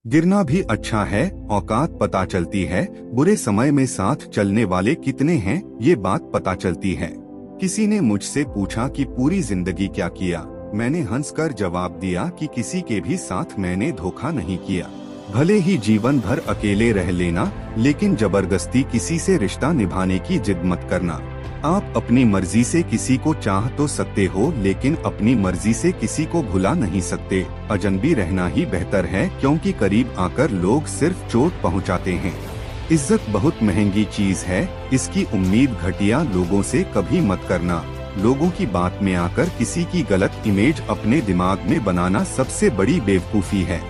गिरना भी अच्छा है, औकात पता चलती है। बुरे समय में साथ चलने वाले कितने हैं, ये बात पता चलती है। किसी ने मुझसे पूछा कि पूरी जिंदगी क्या किया। मैंने हंसकर जवाब दिया कि किसी के भी साथ मैंने धोखा नहीं किया। भले ही जीवन भर अकेले रह लेना, लेकिन जबरदस्ती किसी से रिश्ता निभाने की जिद मत करना। आप अपनी मर्जी से किसी को चाह तो सकते हो, लेकिन अपनी मर्जी से किसी को भुला नहीं सकते। अजनबी रहना ही बेहतर है, क्योंकि करीब आकर लोग सिर्फ चोट पहुंचाते हैं। इज्जत बहुत महंगी चीज है, इसकी उम्मीद घटिया लोगों से कभी मत करना। लोगों की बात में आकर किसी की गलत इमेज अपने दिमाग में बनाना सबसे बड़ी बेवकूफी है।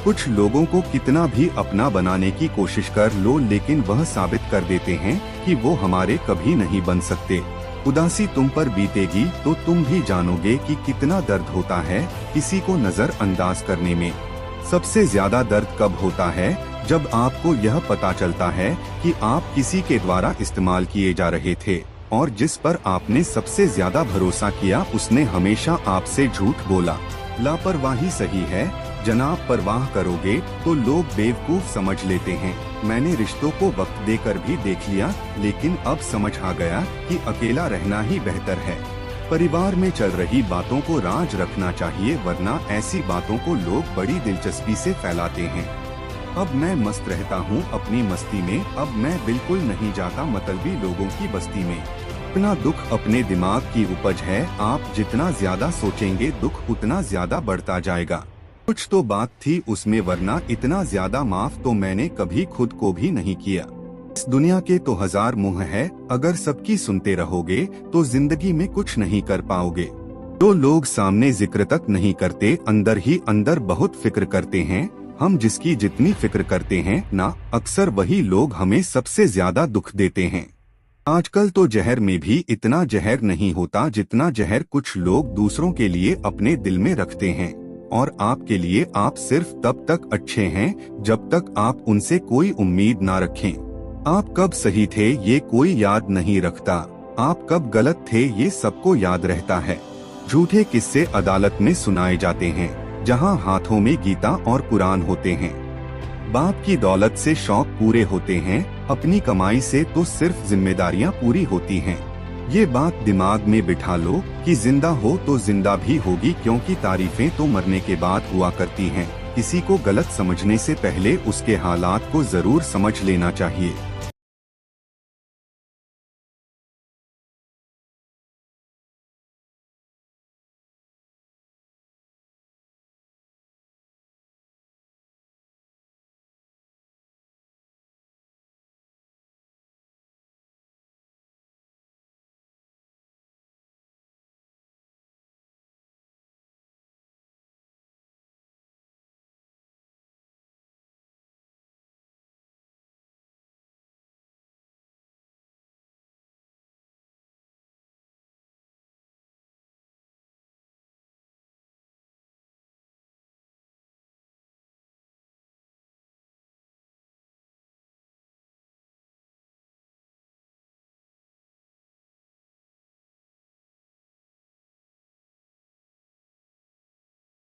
कुछ लोगों को कितना भी अपना बनाने की कोशिश कर लो, लेकिन वह साबित कर देते हैं कि वो हमारे कभी नहीं बन सकते। उदासी तुम पर बीतेगी तो तुम भी जानोगे कि कितना दर्द होता है किसी को नजरअंदाज करने में। सबसे ज्यादा दर्द कब होता है, जब आपको यह पता चलता है कि आप किसी के द्वारा इस्तेमाल किए जा रहे थे, और जिस पर आपने सबसे ज्यादा भरोसा किया उसने हमेशा आपसे झूठ बोला। लापरवाही सही है जनाब, परवाह करोगे तो लोग बेवकूफ समझ लेते हैं। मैंने रिश्तों को वक्त देकर भी देख लिया, लेकिन अब समझ आ गया कि अकेला रहना ही बेहतर है। परिवार में चल रही बातों को राज रखना चाहिए, वरना ऐसी बातों को लोग बड़ी दिलचस्पी से फैलाते हैं। अब मैं मस्त रहता हूँ अपनी मस्ती में, अब मैं बिल्कुल नहीं जाता मतलबी लोगों की बस्ती में। अपना दुख अपने दिमाग की उपज है, आप जितना ज्यादा सोचेंगे दुख उतना ज्यादा बढ़ता जाएगा। कुछ तो बात थी उसमें, वरना इतना ज्यादा माफ तो मैंने कभी खुद को भी नहीं किया। इस दुनिया के तो हजार मुंह है, अगर सबकी सुनते रहोगे तो जिंदगी में कुछ नहीं कर पाओगे। जो लोग सामने जिक्र तक नहीं करते, अंदर ही अंदर बहुत फिक्र करते हैं। हम जिसकी जितनी फिक्र करते हैं ना, अक्सर वही लोग हमें सबसे ज्यादा दुख देते हैं। आजकल तो जहर में भी इतना जहर नहीं होता जितना जहर कुछ लोग दूसरों के लिए अपने दिल में रखते हैं। और आपके लिए आप सिर्फ तब तक अच्छे हैं जब तक आप उनसे कोई उम्मीद ना रखें। आप कब सही थे ये कोई याद नहीं रखता, आप कब गलत थे ये सबको याद रहता है। झूठे किस्से अदालत में सुनाए जाते हैं, जहां हाथों में गीता और कुरान होते हैं। बाप की दौलत से शौक पूरे होते हैं, अपनी कमाई से तो सिर्फ जिम्मेदारियां पूरी होती हैं। ये बात दिमाग में बिठा लो कि जिंदा हो तो जिंदा भी होगी, क्योंकि तारीफें तो मरने के बाद हुआ करती हैं। किसी को गलत समझने से पहले उसके हालात को जरूर समझ लेना चाहिए।